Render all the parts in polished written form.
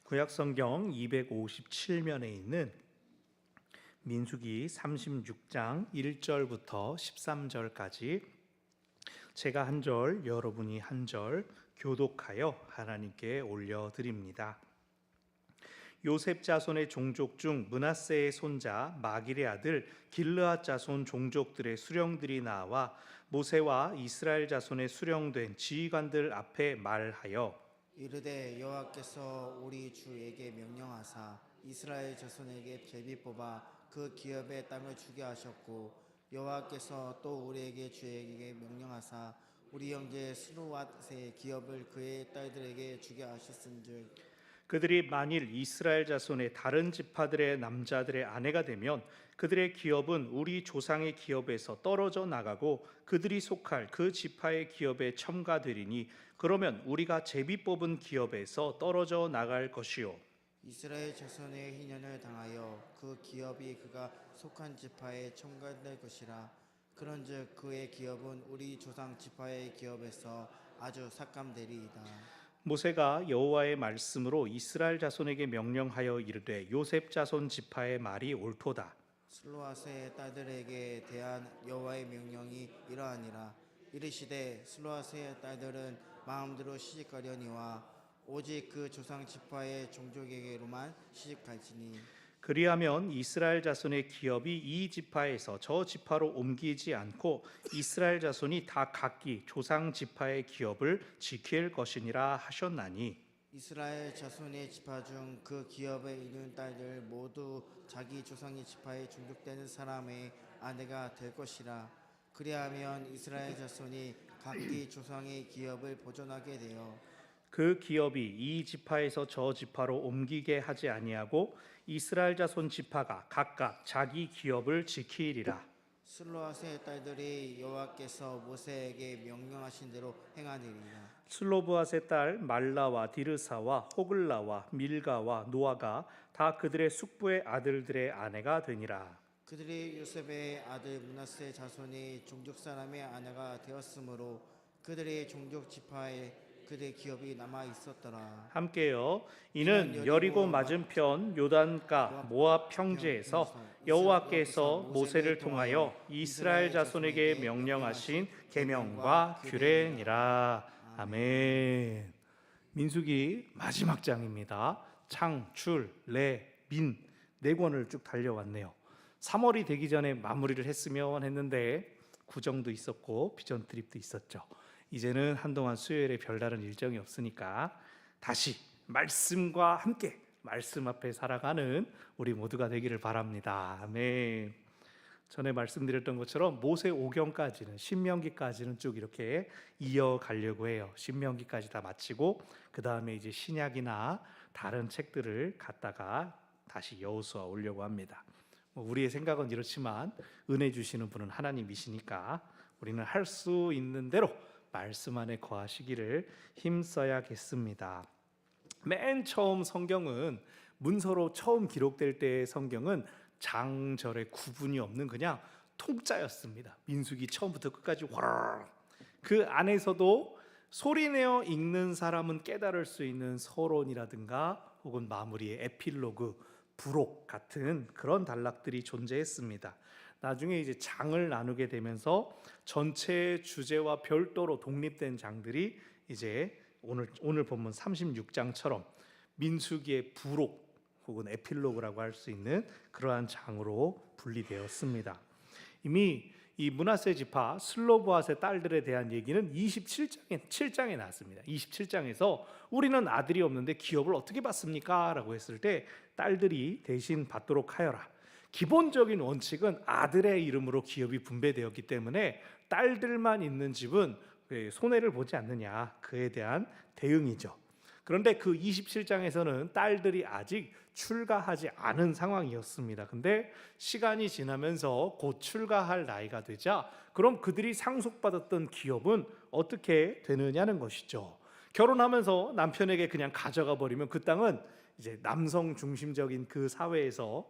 구약성경 257면에 있는 민수기 36장 1절부터 13절까지 제가 한 절, 여러분이 한 절 교독하여 하나님께 올려드립니다. 요셉 자손의 종족 중 므낫세의 손자 마길의 아들 길르앗 자손 종족들의 수령들이 나와 모세와 이스라엘 자손의 수령된 지휘관들 앞에 말하여 이르되 여호와께서 우리 주에게 명령하사 이스라엘 자손에게 제비 뽑아 그 기업의 땅을 주게 하셨고 여호와께서 또 우리에게 주에게 명령하사 우리 형제 스루앗의 기업을 그의 딸들에게 주게 하셨은즉 그들이 만일 이스라엘 자손의 다른 지파들의 남자들의 아내가 되면 그들의 기업은 우리 조상의 기업에서 떨어져 나가고 그들이 속할 그 지파의 기업에 첨가되리니 그러면 우리가 제비 뽑은 기업에서 떨어져 나갈 것이요 이스라엘 자손의 희년을 당하여 그 기업이 그가 속한 지파에 첨가될 것이라. 그런즉 그의 기업은 우리 조상 지파의 기업에서 아주 삭감되리이다. 모세가 여호와의 말씀으로 이스라엘 자손에게 명령하여 이르되 요셉 자손 지파의 말이 옳도다. 슬로아스의 딸들에게 대한 여호와의 명령이 이러하니라. 이르시되 슬로아스의 딸들은 마음대로 시집가려니와 오직 그 조상 지파의 종족에게로만 시집갈지니 그리하면 이스라엘 자손의 기업이 이 지파에서 저 지파로 옮기지 않고 이스라엘 자손이 다 각기 조상 지파의 기업을 지킬 것이니라 하셨나니 이스라엘 자손의 지파 중 그 기업에 이른 딸들 모두 자기 조상의 지파에 종족되는 사람의 아내가 될 것이라. 그리하면 이스라엘 자손이 각기 조상의 기업을 보존하게 되어 그 기업이 이 지파에서 저 지파로 옮기게 하지 아니하고 이스라엘 자손 지파가 각각 자기 기업을 지키리라. 슬로아스의 딸들이 여호와께서 모세에게 명령하신 대로 행하니라. 슬로브앗의 딸 말라와 디르사와 호글라와 밀가와 노아가 다 그들의 숙부의 아들들의 아내가 되니라. 그들이 요셉의 아들 므낫세 자손이 종족 사람의 아내가 되었으므로 그들의 종족 지파에 그들의 기업이 남아 있었더라. 함께요. 이는 여리고 맞은편 요단가 모압 평지에서 여호와께서 모세를 통하여 이스라엘 자손에게 명령하신 계명과 규례니라. 아멘. 민수기 마지막 장입니다. 창, 출, 레, 민 네 권을 쭉 달려왔네요. 3월이 되기 전에 마무리를 했으면 했는데 구정도 있었고 비전 트립도 있었죠. 이제는 한동안 수요일에 별다른 일정이 없으니까 다시 말씀과 함께 말씀 앞에 살아가는 우리 모두가 되기를 바랍니다. 아멘. 전에 말씀드렸던 것처럼 모세오경까지는 신명기까지는 쭉 이렇게 이어가려고 해요. 신명기까지 다 마치고 그 다음에 이제 신약이나 다른 책들을 갖다가 다시 여호수아 오려고 합니다. 우리의 생각은 이렇지만 은혜 주시는 분은 하나님이시니까 우리는 할 수 있는 대로 말씀 안에 거하시기를 힘써야겠습니다. 맨 처음 성경은 문서로 처음 기록될 때의 성경은 장절의 구분이 없는 그냥 통짜였습니다. 민수기 처음부터 끝까지 와르르. 그 안에서도 소리내어 읽는 사람은 깨달을 수 있는 서론이라든가 혹은 마무리의 에필로그, 부록 같은 그런 단락들이 존재했습니다. 나중에 이제 장을 나누게 되면서 전체 주제와 별도로 독립된 장들이 이제 오늘 본문 36장처럼 민수기의 부록 혹은 에필로그라고 할 수 있는 그러한 장으로 분리되었습니다. 이미 이 므낫세 지파 슬로브앗의 딸들에 대한 얘기는 27장에 나왔습니다. 27장에서 우리는 아들이 없는데 기업을 어떻게 받습니까? 라고 했을 때 딸들이 대신 받도록 하여라. 기본적인 원칙은 아들의 이름으로 기업이 분배되었기 때문에 딸들만 있는 집은 손해를 보지 않느냐, 그에 대한 대응이죠. 그런데 그 27장에서는 딸들이 아직 출가하지 않은 상황이었습니다. 근데 시간이 지나면서 곧 출가할 나이가 되자 그럼 그들이 상속받았던 기업은 어떻게 되느냐는 것이죠. 결혼하면서 남편에게 그냥 가져가 버리면 그 땅은 이제 남성 중심적인 그 사회에서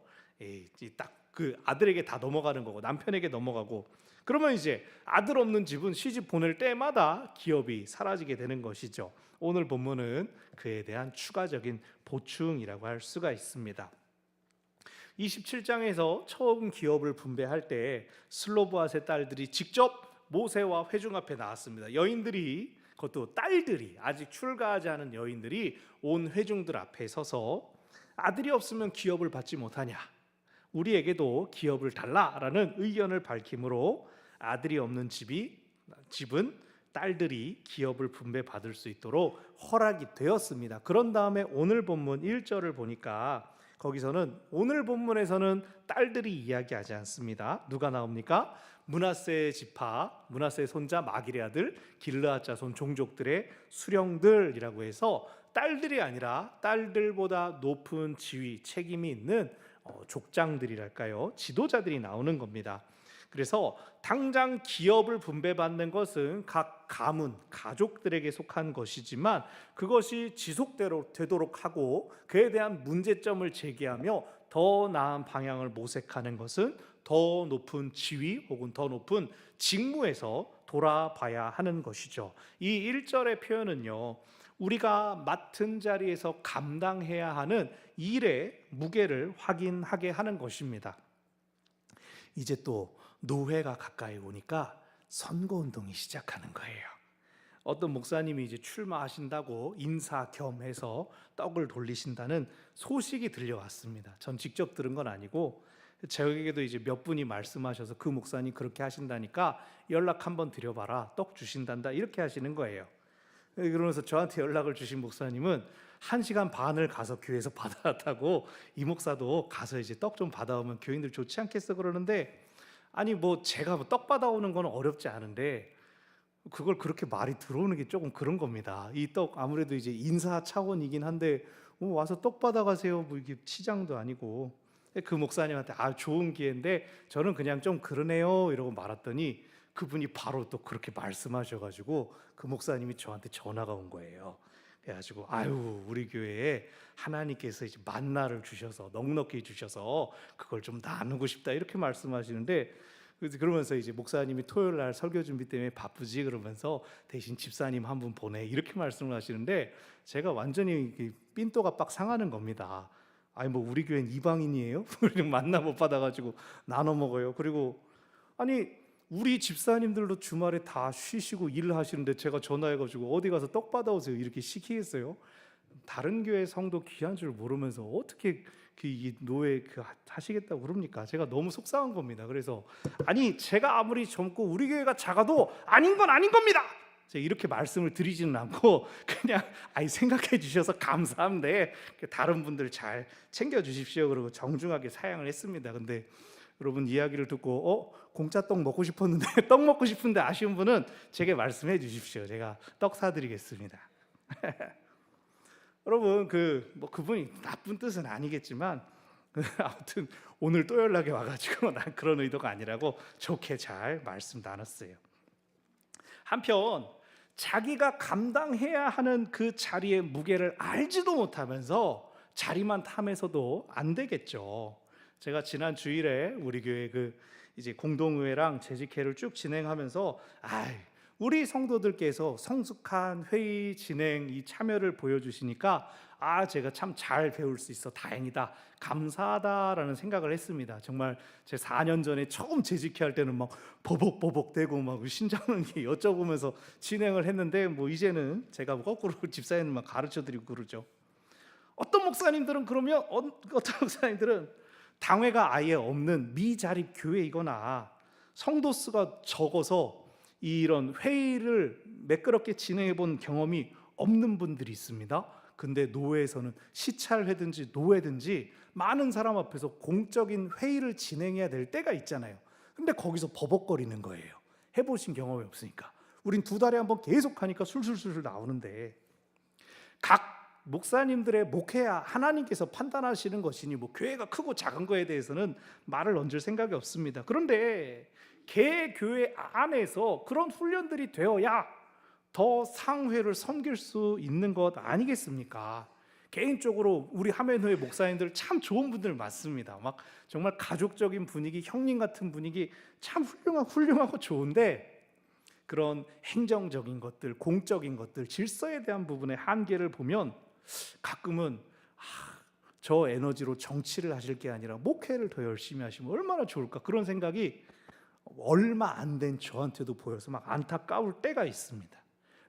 딱 그 아들에게 다 넘어가는 거고 남편에게 넘어가고 그러면 이제 아들 없는 집은 시집 보낼 때마다 기업이 사라지게 되는 것이죠. 오늘 본문은 그에 대한 추가적인 보충이라고 할 수가 있습니다. 27장에서 처음 기업을 분배할 때 슬로브앗의 딸들이 직접 모세와 회중 앞에 나왔습니다. 여인들이, 그것도 딸들이, 아직 출가하지 않은 여인들이 온 회중들 앞에 서서 아들이 없으면 기업을 받지 못하냐, 우리에게도 기업을 달라라는 의견을 밝히므로 아들이 없는 집은 딸들이 기업을 분배받을 수 있도록 허락이 되었습니다. 그런 다음에 오늘 본문 1절을 보니까 거기서는, 오늘 본문에서는 딸들이 이야기하지 않습니다. 누가 나옵니까? 므낫세 지파, 므낫세 손자 마길의 아들 길르앗 자손 종족들의 수령들이라고 해서 딸들이 아니라 딸들보다 높은 지위, 책임이 있는 족장들이랄까요, 지도자들이 나오는 겁니다. 그래서 당장 기업을 분배받는 것은 각 가문, 가족들에게 속한 것이지만 그것이 지속되도록 하고 그에 대한 문제점을 제기하며 더 나은 방향을 모색하는 것은 더 높은 지위 혹은 더 높은 직무에서 돌아봐야 하는 것이죠. 이 1절의 표현은요, 우리가 맡은 자리에서 감당해야 하는 일의 무게를 확인하게 하는 것입니다. 이제 또 노회가 가까이 오니까 선거운동이 시작하는 거예요. 어떤 목사님이 이제 출마하신다고 인사 겸해서 떡을 돌리신다는 소식이 들려왔습니다. 전 직접 들은 건 아니고 저에게도 이제 몇 분이 말씀하셔서 그 목사님 그렇게 하신다니까 연락 한번 드려봐라, 떡 주신단다, 이렇게 하시는 거예요. 그러면서 저한테 연락을 주신 목사님은 1시간 반을 가서 교회에서 받아왔다고, 이 목사도 가서 이제 떡 좀 받아오면 교인들 좋지 않겠어 그러는데, 아니 뭐 제가 떡 받아오는 건 어렵지 않은데 그걸 그렇게 말이 들어오는 게 조금 그런 겁니다. 이 떡 아무래도 이제 인사 차원이긴 한데 와서 떡 받아가세요, 뭐 이게 치장도 아니고. 그 목사님한테 좋은 기회인데 저는 그냥 좀 그러네요 이러고 말았더니 그분이 바로 또 그렇게 말씀하셔가지고 그 목사님이 저한테 전화가 온 거예요. 그래가지고 우리 교회에 하나님께서 이제 만나를 주셔서 넉넉히 주셔서 그걸 좀 나누고 싶다, 이렇게 말씀하시는데, 그러면서 이제 목사님이 토요일 날 설교 준비 때문에 바쁘지 그러면서 대신 집사님 한 분 보내, 이렇게 말씀을 하시는데 제가 완전히 삔또가 빡 상하는 겁니다. 뭐 우리 교회는 이방인이에요? 우리는 만나 못 받아가지고 나눠 먹어요. 그리고 우리 집사님들도 주말에 다 쉬시고 일하시는데 제가 전화해가지고 어디 가서 떡 받아오세요 이렇게 시키겠어요? 다른 교회 성도 귀한 줄 모르면서 어떻게 이 노예 하시겠다고 그럽니까? 제가 너무 속상한 겁니다. 그래서 제가 아무리 젊고 우리 교회가 작아도 아닌 건 아닌 겁니다, 제가 이렇게 말씀을 드리지는 않고 그냥 생각해 주셔서 감사한데 다른 분들 잘 챙겨 주십시오 그러고 정중하게 사양을 했습니다. 근데 여러분, 이야기를 듣고 공짜 떡 먹고 싶었는데 떡 먹고 싶은데 아쉬운 분은 제게 말씀해 주십시오. 제가 떡 사드리겠습니다. 여러분, 그분이 나쁜 뜻은 아니겠지만 아무튼 오늘 또 연락이 와가지고 난 그런 의도가 아니라고 좋게 잘 말씀 나눴어요. 한편 자기가 감당해야 하는 그 자리의 무게를 알지도 못하면서 자리만 탐해서도 안 되겠죠. 제가 지난 주일에 우리 교회 이제 공동의회랑 재직회를 쭉 진행하면서 우리 성도들께서 성숙한 회의 진행 이 참여를 보여주시니까 제가 참 잘 배울 수 있어 다행이다, 감사하다라는 생각을 했습니다. 정말 제 4년 전에 처음 재직회 할 때는 막 버벅버벅대고 막 신장은 여쭤보면서 진행을 했는데 이제는 제가 거꾸로 집사님만 가르쳐드리고 그러죠. 어떤 목사님들은 그러면 어떤 목사님들은 당회가 아예 없는 미자립 교회이거나 성도 수가 적어서 이런 회의를 매끄럽게 진행해 본 경험이 없는 분들이 있습니다. 근데 노회에서는 시찰회든지 노회든지 많은 사람 앞에서 공적인 회의를 진행해야 될 때가 있잖아요. 근데 거기서 버벅거리는 거예요. 해보신 경험이 없으니까. 우린 2달에 한 번 계속 하니까 술술술 나오는데, 각 목사님들의 목회야 하나님께서 판단하시는 것이니 교회가 크고 작은 거에 대해서는 말을 얹을 생각이 없습니다. 그런데 개 교회 안에서 그런 훈련들이 되어야 더 상회를 섬길 수 있는 것 아니겠습니까? 개인적으로 우리 하멘호의 목사님들 참 좋은 분들 많습니다. 막 정말 가족적인 분위기, 형님 같은 분위기 참 훌륭하고 좋은데 그런 행정적인 것들, 공적인 것들, 질서에 대한 부분의 한계를 보면 가끔은 저 에너지로 정치를 하실 게 아니라 목회를 더 열심히 하시면 얼마나 좋을까, 그런 생각이 얼마 안 된 저한테도 보여서 막 안타까울 때가 있습니다.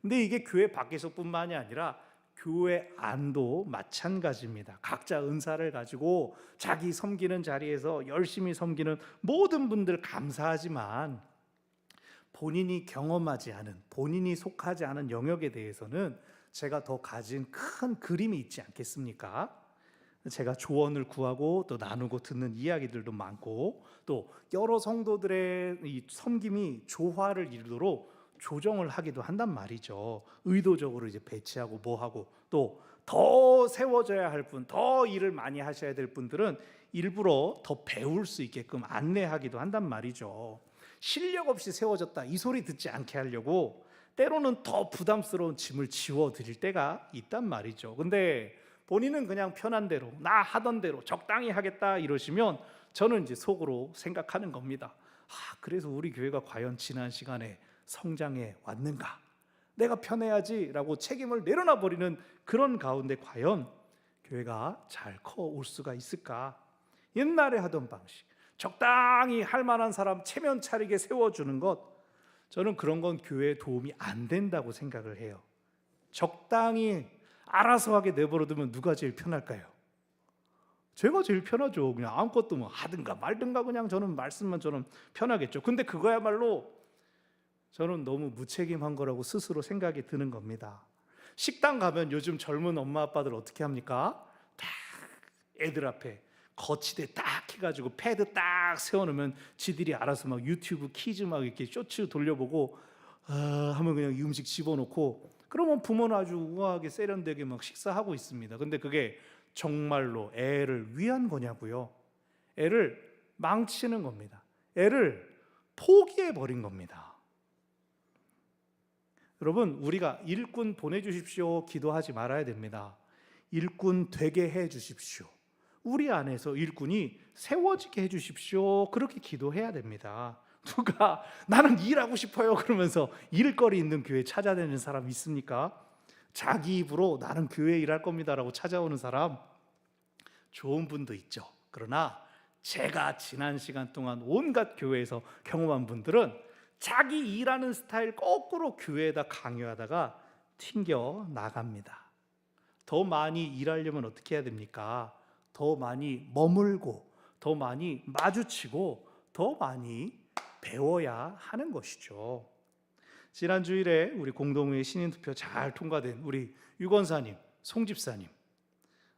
근데 이게 교회 밖에서뿐만이 아니라 교회 안도 마찬가지입니다. 각자 은사를 가지고 자기 섬기는 자리에서 열심히 섬기는 모든 분들 감사하지만 본인이 경험하지 않은, 본인이 속하지 않은 영역에 대해서는 제가 더 가진 큰 그림이 있지 않겠습니까? 제가 조언을 구하고 또 나누고 듣는 이야기들도 많고, 또 여러 성도들의 이 섬김이 조화를 이루도록 조정을 하기도 한단 말이죠. 의도적으로 이제 배치하고 뭐하고, 또 더 세워져야 할 분, 더 일을 많이 하셔야 될 분들은 일부러 더 배울 수 있게끔 안내하기도 한단 말이죠. 실력 없이 세워졌다 이 소리 듣지 않게 하려고 때로는 더 부담스러운 짐을 지워드릴 때가 있단 말이죠. 근데 본인은 그냥 편한 대로, 나 하던 대로 적당히 하겠다 이러시면 저는 이제 속으로 생각하는 겁니다. 그래서 우리 교회가 과연 지난 시간에 성장해 왔는가? 내가 편해야지 라고 책임을 내려놔 버리는 그런 가운데 과연 교회가 잘 커올 수가 있을까? 옛날에 하던 방식, 적당히 할 만한 사람 체면 차리게 세워주는 것, 저는 그런 건 교회에 도움이 안 된다고 생각을 해요. 적당히 알아서 하게 내버려두면 누가 제일 편할까요? 제가 제일 편하죠. 그냥 아무것도 뭐 하든가 말든가 그냥 저는 말씀만 저는 편하겠죠. 근데 그거야말로 저는 너무 무책임한 거라고 스스로 생각이 드는 겁니다. 식당 가면 요즘 젊은 엄마 아빠들 어떻게 합니까? 딱 애들 앞에 거치대 딱 해가지고 패드 딱 세워놓으면 지들이 알아서 막 유튜브 키즈 막 이렇게 쇼츠 돌려보고 하면 그냥 이 음식 집어넣고, 그러면 부모는 아주 우아하게 세련되게 막 식사하고 있습니다. 근데 그게 정말로 애를 위한 거냐고요? 애를 망치는 겁니다. 애를 포기해 버린 겁니다. 여러분, 우리가 일꾼 보내주십시오 기도하지 말아야 됩니다. 일꾼 되게 해주십시오. 우리 안에서 일꾼이 세워지게 해주십시오. 그렇게 기도해야 됩니다. 누가 나는 일하고 싶어요 그러면서 일거리 있는 교회 찾아다니는 사람 있습니까? 자기 입으로 나는 교회 일할 겁니다라고 찾아오는 사람 좋은 분도 있죠. 그러나 제가 지난 시간 동안 온갖 교회에서 경험한 분들은 자기 일하는 스타일 거꾸로 교회에다 강요하다가 튕겨 나갑니다. 더 많이 일하려면 어떻게 해야 됩니까? 더 많이 머물고, 더 많이 마주치고, 더 많이 배워야 하는 것이죠. 지난 주일에 우리 공동회 신인투표 잘 통과된 우리 유건사님, 송집사님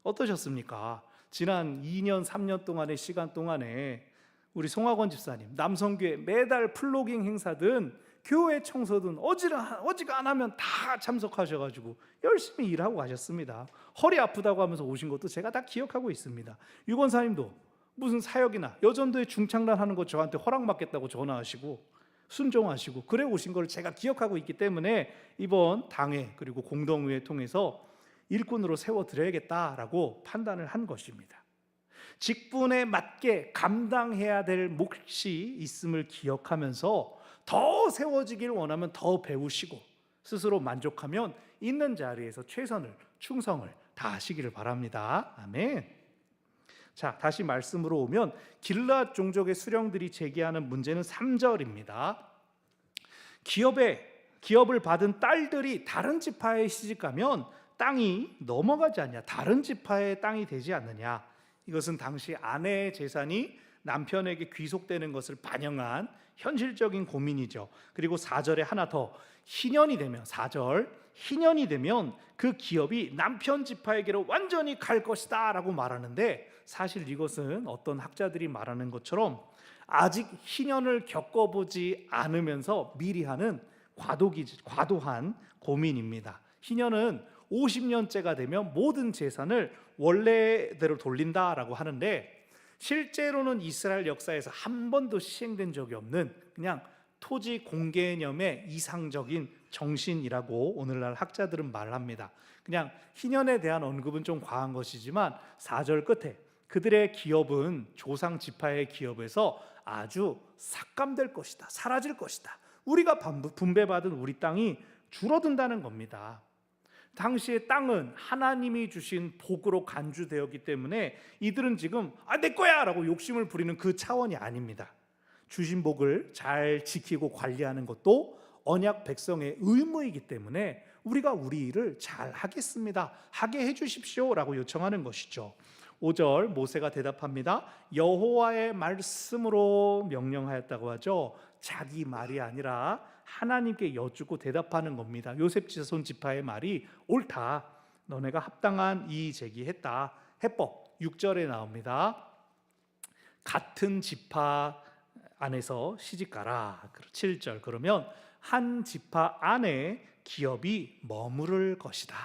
어떠셨습니까? 지난 2년 3년 동안의 시간 동안에 우리 송학원 집사님, 남성교회 매달 플로깅 행사든 교회 청소든 어지간하면 다 참석하셔가지고 열심히 일하고 가셨습니다. 허리 아프다고 하면서 오신 것도 제가 다 기억하고 있습니다. 유건사님도 무슨 사역이나 여전도에 중창단하는 거 저한테 허락받겠다고 전화하시고 순종하시고 그래 오신 걸 제가 기억하고 있기 때문에 이번 당회 그리고 공동회 통해서 일꾼으로 세워드려야겠다라고 판단을 한 것입니다. 직분에 맞게 감당해야 될 몫이 있음을 기억하면서 더 세워지길 원하면 더 배우시고 스스로 만족하면 있는 자리에서 최선을, 충성을 다하시기를 바랍니다. 아멘. 자, 다시 말씀으로 오면 길르앗 종족의 수령들이 제기하는 문제는 3절입니다. 기업을 받은 딸들이 다른 지파에 시집가면 땅이 넘어가지 않냐, 다른 지파의 땅이 되지 않느냐. 이것은 당시 아내의 재산이 남편에게 귀속되는 것을 반영한 현실적인 고민이죠. 그리고 4절에 하나 더, 희년이 되면, 4절 희년이 되면 그 기업이 남편 지파에게로 완전히 갈 것이다 라고 말하는데, 사실 이것은 어떤 학자들이 말하는 것처럼 아직 희년을 겪어보지 않으면서 미리 하는 과도한 고민입니다. 희년은 50년째가 되면 모든 재산을 원래대로 돌린다라고 하는데, 실제로는 이스라엘 역사에서 한 번도 시행된 적이 없는 그냥 토지 공개념의 이상적인 정신이라고 오늘날 학자들은 말합니다. 그냥 희년에 대한 언급은 좀 과한 것이지만 4절 끝에 그들의 기업은 조상 지파의 기업에서 아주 삭감될 것이다, 사라질 것이다, 우리가 분배받은 우리 땅이 줄어든다는 겁니다. 당시의 땅은 하나님이 주신 복으로 간주되었기 때문에 이들은 지금 내 거야 라고 욕심을 부리는 그 차원이 아닙니다. 주신 복을 잘 지키고 관리하는 것도 언약 백성의 의무이기 때문에 우리가 우리 일을 잘 하겠습니다, 하게 해주십시오 라고 요청하는 것이죠. 5절 모세가 대답합니다. 여호와의 말씀으로 명령하였다고 하죠. 자기 말이 아니라 하나님께 여쭙고 대답하는 겁니다. 요셉 자손 지파의 말이 옳다, 너네가 합당한 이의 제기했다. 해법 6절에 나옵니다. 같은 지파 안에서 시집가라. 7절 그러면 한 지파 안에 기업이 머무를 것이다.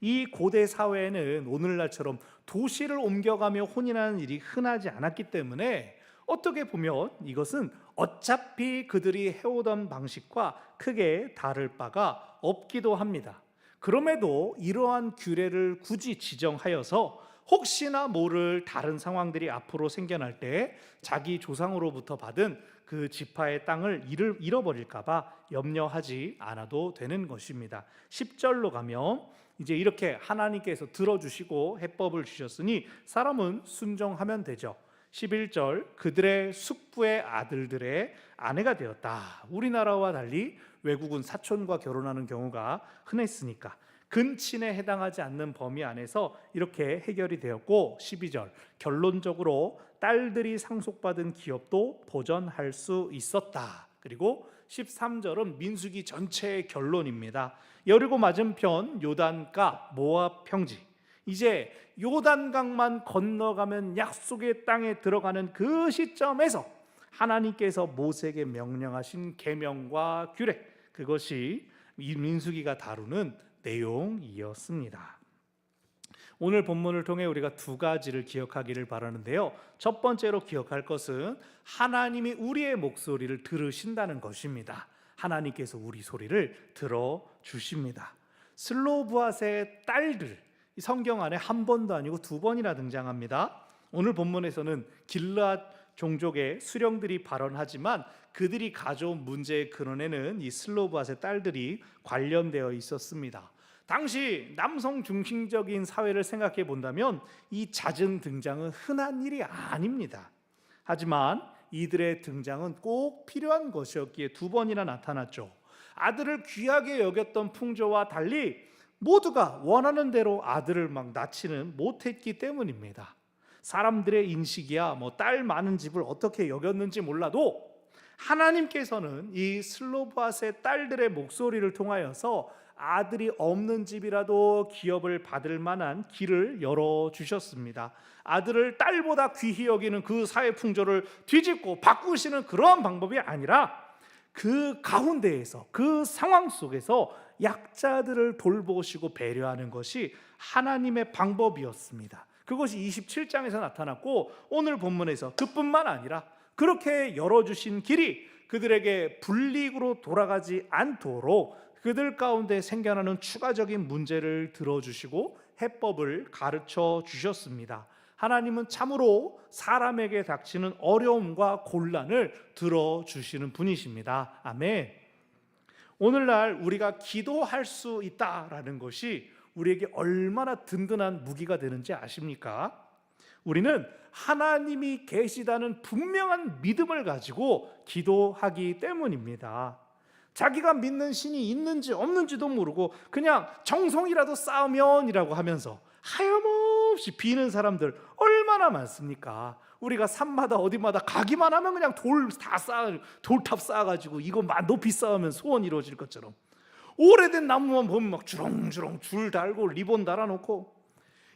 이 고대 사회에는 오늘날처럼 도시를 옮겨가며 혼인하는 일이 흔하지 않았기 때문에 어떻게 보면 이것은 어차피 그들이 해오던 방식과 크게 다를 바가 없기도 합니다. 그럼에도 이러한 규례를 굳이 지정하여서 혹시나 모를 다른 상황들이 앞으로 생겨날 때 자기 조상으로부터 받은 그 지파의 땅을 잃어버릴까 봐 염려하지 않아도 되는 것입니다. 10절로 가면 이제 이렇게 하나님께서 들어주시고 해법을 주셨으니 사람은 순종하면 되죠. 11절 그들의 숙부의 아들들의 아내가 되었다. 우리나라와 달리 외국은 사촌과 결혼하는 경우가 흔했으니까 근친에 해당하지 않는 범위 안에서 이렇게 해결이 되었고, 12절 결론적으로 딸들이 상속받은 기업도 보전할 수 있었다. 그리고 13절은 민수기 전체의 결론입니다. 여리고 맞은편 요단가 모압 평지, 이제 요단강만 건너가면 약속의 땅에 들어가는 그 시점에서 하나님께서 모세에게 명령하신 계명과 규례, 그것이 이 민수기가 다루는 내용이었습니다. 오늘 본문을 통해 우리가 두 가지를 기억하기를 바라는데요. 첫 번째로 기억할 것은 하나님이 우리의 목소리를 들으신다는 것입니다. 하나님께서 우리 소리를 들어주십니다. 슬로브앗의 딸들, 이 성경 안에 한 번도 아니고 두 번이나 등장합니다. 오늘 본문에서는 길르앗 종족의 수령들이 발언하지만 그들이 가져온 문제의 근원에는 이 슬로브앗의 딸들이 관련되어 있었습니다. 당시 남성 중심적인 사회를 생각해 본다면 이 잦은 등장은 흔한 일이 아닙니다. 하지만 이들의 등장은 꼭 필요한 것이었기에 두 번이나 나타났죠. 아들을 귀하게 여겼던 풍조와 달리 모두가 원하는 대로 아들을 막 낳지는 못했기 때문입니다. 사람들의 인식이야 딸 많은 집을 어떻게 여겼는지 몰라도 하나님께서는 이 슬로브앗의 딸들의 목소리를 통하여서 아들이 없는 집이라도 기업을 받을 만한 길을 열어주셨습니다. 아들을 딸보다 귀히 여기는 그 사회 풍조를 뒤집고 바꾸시는 그러한 방법이 아니라 그 가운데에서, 그 상황 속에서 약자들을 돌보시고 배려하는 것이 하나님의 방법이었습니다. 그것이 27장에서 나타났고 오늘 본문에서 그뿐만 아니라 그렇게 열어주신 길이 그들에게 불이익으로 돌아가지 않도록 그들 가운데 생겨나는 추가적인 문제를 들어주시고 해법을 가르쳐 주셨습니다. 하나님은 참으로 사람에게 닥치는 어려움과 곤란을 들어주시는 분이십니다. 아멘. 오늘날 우리가 기도할 수 있다라는 것이 우리에게 얼마나 든든한 무기가 되는지 아십니까? 우리는 하나님이 계시다는 분명한 믿음을 가지고 기도하기 때문입니다. 자기가 믿는 신이 있는지 없는지도 모르고 그냥 정성이라도 쌓으면이라고 하면서 하염없이 비는 사람들 얼마나 많습니까? 우리가 산마다 어디마다 가기만 하면 그냥 돌탑 쌓아가지고 이거 높이 쌓으면 소원 이루어질 것처럼 오래된 나무만 보면 막 주렁주렁 줄 달고 리본 달아놓고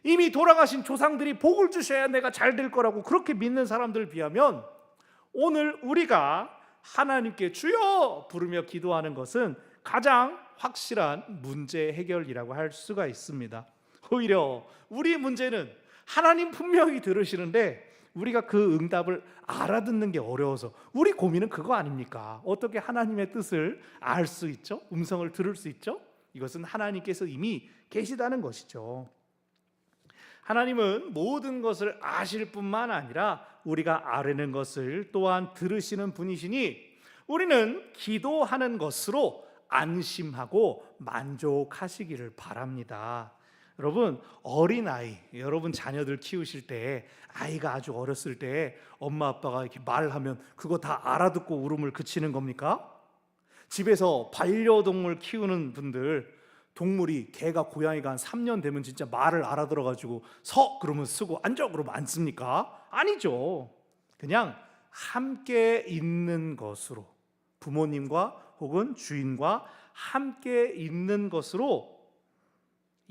이미 돌아가신 조상들이 복을 주셔야 내가 잘 될 거라고 그렇게 믿는 사람들을 비하면 오늘 우리가 하나님께 주여 부르며 기도하는 것은 가장 확실한 문제 해결이라고 할 수가 있습니다. 오히려 우리 문제는 하나님 분명히 들으시는데 우리가 그 응답을 알아듣는 게 어려워서 우리 고민은 그거 아닙니까? 어떻게 하나님의 뜻을 알 수 있죠? 음성을 들을 수 있죠? 이것은 하나님께서 이미 계시다는 것이죠. 하나님은 모든 것을 아실 뿐만 아니라 우리가 아뢰는 것을 또한 들으시는 분이시니 우리는 기도하는 것으로 안심하고 만족하시기를 바랍니다. 여러분, 어린아이, 여러분 자녀들 키우실 때 아이가 아주 어렸을 때 엄마 아빠가 이렇게 말하면 그거 다 알아듣고 울음을 그치는 겁니까? 집에서 반려동물 키우는 분들, 동물이 개가 고양이가 한 3년 되면 진짜 말을 알아들어가지고 서 그러면 쓰고 앉아 그러면 앉습니까? 아니죠. 그냥 함께 있는 것으로, 부모님과 혹은 주인과 함께 있는 것으로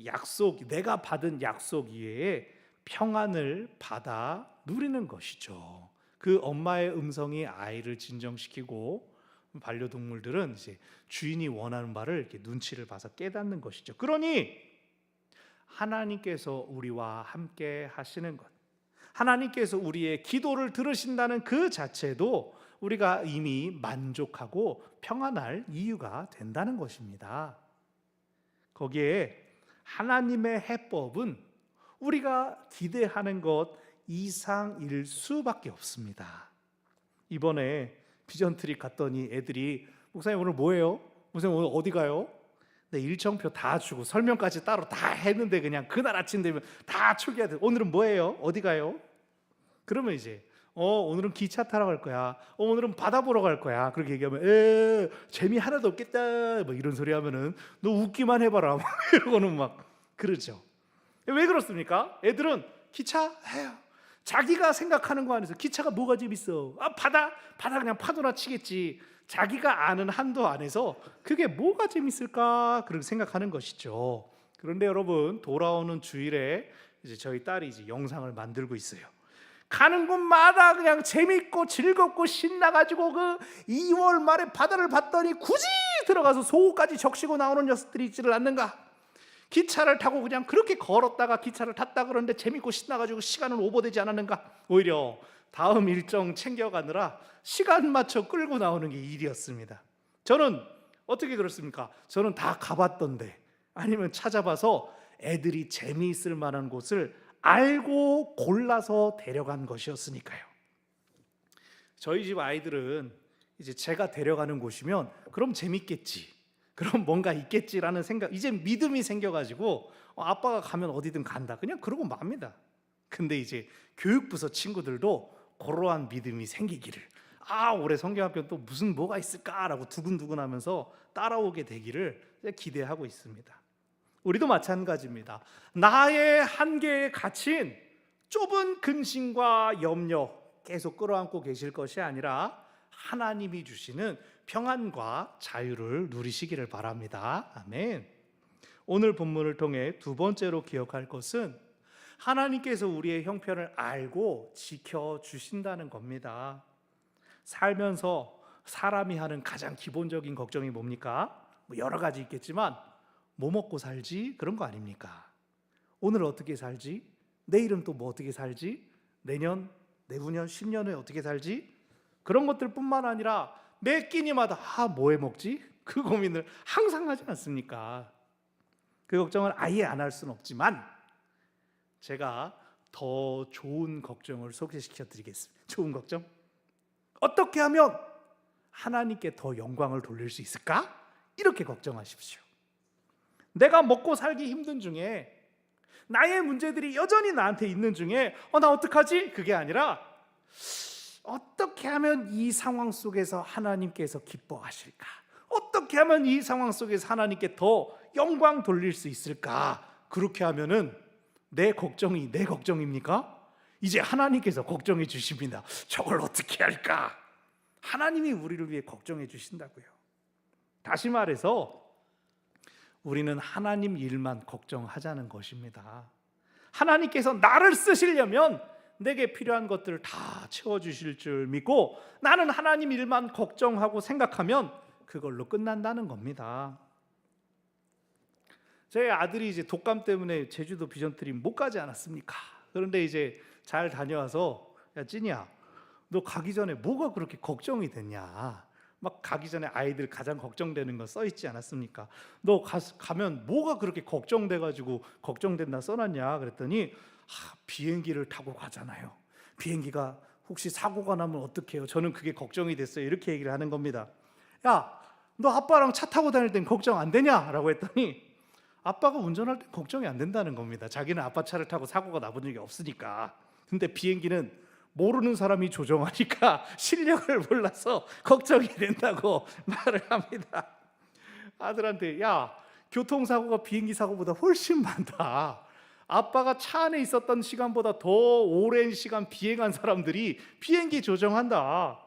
약속, 내가 받은 약속 이외에 평안을 받아 누리는 것이죠. 그 엄마의 음성이 아이를 진정시키고 반려동물들은 이제 주인이 원하는 바를 이렇게 눈치를 봐서 깨닫는 것이죠. 그러니 하나님께서 우리와 함께 하시는 것, 하나님께서 우리의 기도를 들으신다는 그 자체도 우리가 이미 만족하고 평안할 이유가 된다는 것입니다. 거기에 하나님의 해법은 우리가 기대하는 것 이상일 수밖에 없습니다. 이번에 비전트리 갔더니 애들이 목사님 오늘 뭐예요? 목사님 오늘 어디 가요? 네, 일정표 다 주고 설명까지 따로 다 했는데 그냥 그날 아침 되면 다 초기화돼. 오늘은 뭐예요? 어디 가요? 그러면 이제 오늘은 기차 타러 갈 거야. 오늘은 바다 보러 갈 거야. 그렇게 얘기하면 재미 하나도 없겠다. 뭐 이런 소리 하면은 너 웃기만 해봐라. 이러고는 막 그러죠. 왜 그렇습니까? 애들은 기차 해요. 자기가 생각하는 거 안에서 기차가 뭐가 재밌어? 바다 그냥 파도나 치겠지. 자기가 아는 한도 안에서 그게 뭐가 재밌을까? 그렇게 생각하는 것이죠. 그런데 여러분, 돌아오는 주일에 이제 저희 딸이 이제 영상을 만들고 있어요. 가는 곳마다 그냥 재밌고 즐겁고 신나가지고 그 2월 말에 바다를 봤더니 굳이 들어가서 속옷까지 적시고 나오는 녀석들이 있지를 않는가? 기차를 타고 그냥 그렇게 걸었다가 기차를 탔다 그러는데 재밌고 신나가지고 시간은 오버되지 않았는가? 오히려 다음 일정 챙겨가느라 시간 맞춰 끌고 나오는 게 일이었습니다. 저는 어떻게 그렇습니까? 저는 다 가봤던데 아니면 찾아봐서 애들이 재미있을 만한 곳을 알고 골라서 데려간 것이었으니까요. 저희 집 아이들은 이제 제가 데려가는 곳이면 그럼 재밌겠지, 그럼 뭔가 있겠지라는 생각, 이제 믿음이 생겨가지고 아빠가 가면 어디든 간다 그냥 그러고 맙니다. 근데 이제 교육부서 친구들도 그러한 믿음이 생기기를, 올해 성경학교 또 무슨 뭐가 있을까라고 두근두근하면서 따라오게 되기를 기대하고 있습니다. 우리도 마찬가지입니다. 나의 한계에 갇힌 좁은 근심과 염려 계속 끌어안고 계실 것이 아니라 하나님이 주시는 평안과 자유를 누리시기를 바랍니다. 아멘. 오늘 본문을 통해 두 번째로 기억할 것은 하나님께서 우리의 형편을 알고 지켜주신다는 겁니다. 살면서 사람이 하는 가장 기본적인 걱정이 뭡니까? 여러 가지 있겠지만 뭐 먹고 살지? 그런 거 아닙니까? 오늘 어떻게 살지? 내일은 또 뭐 어떻게 살지? 내년, 내후년, 10년 후에 어떻게 살지? 그런 것들뿐만 아니라 매 끼니마다 뭐 해 먹지? 그 고민을 항상 하지 않습니까? 그 걱정을 아예 안 할 수는 없지만 제가 더 좋은 걱정을 소개시켜 드리겠습니다. 좋은 걱정? 어떻게 하면 하나님께 더 영광을 돌릴 수 있을까? 이렇게 걱정하십시오. 내가 먹고 살기 힘든 중에, 나의 문제들이 여전히 나한테 있는 중에 나 어떡하지? 그게 아니라 어떻게 하면 이 상황 속에서 하나님께서 기뻐하실까? 어떻게 하면 이 상황 속에서 하나님께 더 영광 돌릴 수 있을까? 그렇게 하면은 내 걱정이 내 걱정입니까? 이제 하나님께서 걱정해 주십니다. 저걸 어떻게 할까? 하나님이 우리를 위해 걱정해 주신다고요. 다시 말해서 우리는 하나님 일만 걱정하자는 것입니다. 하나님께서 나를 쓰시려면 내게 필요한 것들을 다 채워주실 줄 믿고 나는 하나님 일만 걱정하고 생각하면 그걸로 끝난다는 겁니다. 제 아들이 이제 독감 때문에 제주도 비전트리 못 가지 않았습니까? 그런데 이제 잘 다녀와서 야 찐이야, 너 가기 전에 뭐가 그렇게 걱정이 됐냐? 막 가기 전에 아이들 가장 걱정되는 거 써 있지 않았습니까? 너 가면 뭐가 그렇게 걱정돼가지고 걱정된다 써놨냐? 그랬더니 비행기를 타고 가잖아요. 비행기가 혹시 사고가 나면 어떡해요? 저는 그게 걱정이 됐어요. 이렇게 얘기를 하는 겁니다. 야, 너 아빠랑 차 타고 다닐 땐 걱정 안 되냐? 라고 했더니 아빠가 운전할 땐 걱정이 안 된다는 겁니다. 자기는 아빠 차를 타고 사고가 나본 적이 없으니까. 근데 비행기는 모르는 사람이 조종하니까 실력을 몰라서 걱정이 된다고 말을 합니다. 아들한테, 야, 교통사고가 비행기 사고보다 훨씬 많다. 아빠가 차 안에 있었던 시간보다 더 오랜 시간 비행한 사람들이 비행기 조종한다.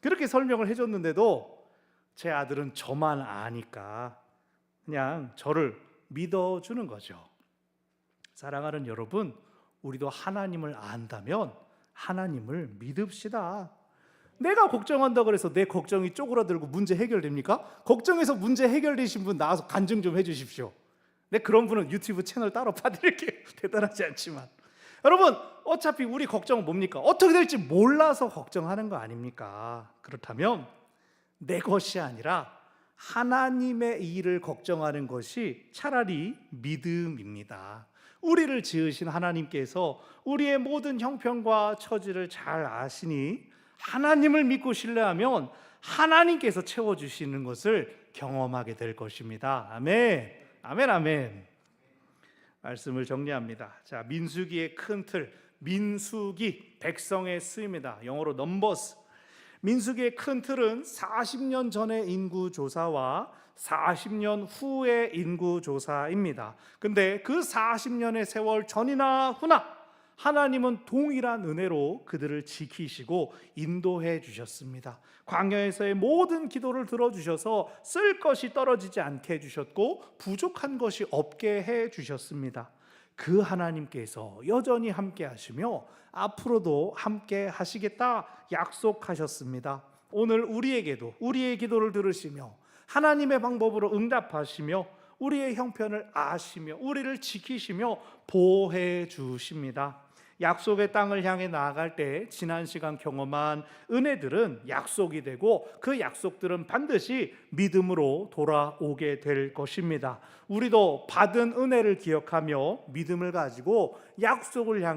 그렇게 설명을 해줬는데도 제 아들은 저만 아니까 그냥 저를 믿어주는 거죠. 사랑하는 여러분, 우리도 하나님을 안다면 하나님을 믿읍시다. 내가 걱정한다고 해서 내 걱정이 쪼그라들고 문제 해결됩니까? 걱정해서 문제 해결되신 분 나와서 간증 좀 해주십시오. 네, 그런 분은 유튜브 채널 따로 파드릴게요. 대단하지 않지만. 여러분, 어차피 우리 걱정은 뭡니까? 어떻게 될지 몰라서 걱정하는 거 아닙니까? 그렇다면 내 것이 아니라 하나님의 일을 걱정하는 것이 차라리 믿음입니다. 우리를 지으신 하나님께서 우리의 모든 형편과 처지를 잘 아시니 하나님을 믿고 신뢰하면 하나님께서 채워주시는 것을 경험하게 될 것입니다. 아멘, 아멘, 아멘. 말씀을 정리합니다. 자, 민수기의 큰 틀, 민수기, 백성의 수입니다. 영어로 넘버스. 민수기의 큰 틀은 40년 전의 인구 조사와 40년 후의 인구 조사입니다. 근데 그 40년의 세월 전이나 후나 하나님은 동일한 은혜로 그들을 지키시고 인도해 주셨습니다. 광야에서의 모든 기도를 들어주셔서 쓸 것이 떨어지지 않게 해주셨고 부족한 것이 없게 해주셨습니다. 그 하나님께서 여전히 함께 하시며 앞으로도 함께 하시겠다 약속하셨습니다. 오늘 우리에게도 우리의 기도를 들으시며 하나님의 방법으로 응답하시며 우리의 형편을 아시며 우리를 지키시며 보호해 주십니다. 약속의 땅을 향해 나아갈 때 지난 시간 경험한 은혜들은 약속이 되고 그 약속들은 반드시 믿음으로 돌아오게 될 것입니다. 우리도 받은 은혜를 기억하며 믿음을 가지고 약속을 향해